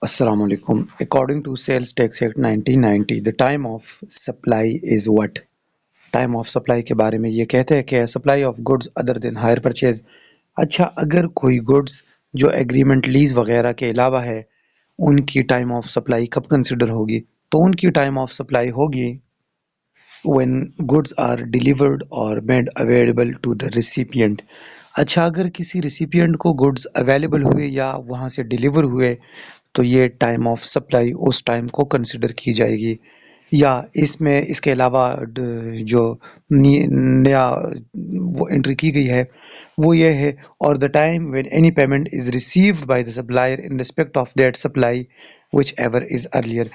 Assalamu alaikum. According to Sales Tax Act 1990, the time of supply is what? Time of supply کے بارے میں یہ کہتے ہیں کہ supply of goods other than hire purchase. اچھا اگر کوئی goods جو agreement لیز وغیرہ کے علاوہ ہے ان کی time of supply کب consider ہوگی؟ تو ان کی time of supply ہوگی when goods are delivered or made available to the recipient. اچھا اگر کسی ریسیپینٹ کو گڈز اویلیبل ہوئے یا وہاں سے ڈیلیور ہوئے تو یہ ٹائم آف سپلائی اس ٹائم کو کنسیڈر کی جائے گی. یا اس کے علاوہ جو نیا وہ انٹری کی گئی ہے وہ یہ ہے اور the time when any payment is received by the supplier in respect of that supply which ever is earlier.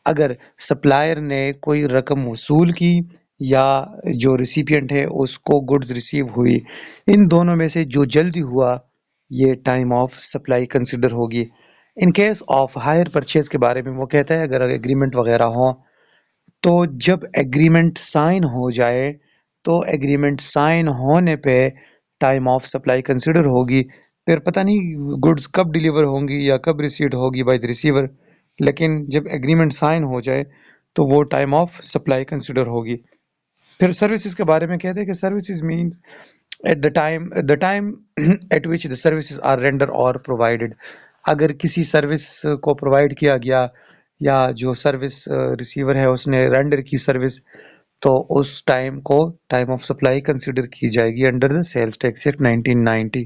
اگر سپلائر نے کوئی رقم وصول کی یا جو ریسیپینٹ ہے اس کو گڈز ریسیو ہوئی، ان دونوں میں سے جو جلدی ہوا یہ ٹائم آف سپلائی کنسیڈر ہوگی. In case of hire purchase کے بارے میں وہ کہتا ہے اگر ایگریمنٹ وغیرہ ہوں تو جب ایگریمنٹ سائن ہو جائے تو ایگریمنٹ سائن ہونے پہ ٹائم آف سپلائی کنسیڈر ہوگی. پھر پتہ نہیں گڈز کب ڈیلیور ہوں گی یا کب ریسیٹ ہوگی بائی دی ریسیور، لیکن جب ایگریمنٹ سائن ہو جائے تو وہ ٹائم آف سپلائی کنسیڈر ہوگی. پھر سروسز کے بارے میں کہتے ہیں کہ services means at the time at which the services are rendered or provided. اگر کسی سروس کو پرووائڈ کیا گیا یا جو سروس ریسیور ہے اس نے رینڈر کی سروس تو اس ٹائم کو ٹائم آف سپلائی کنسیڈر کی جائے گی under the sales tax act 1990.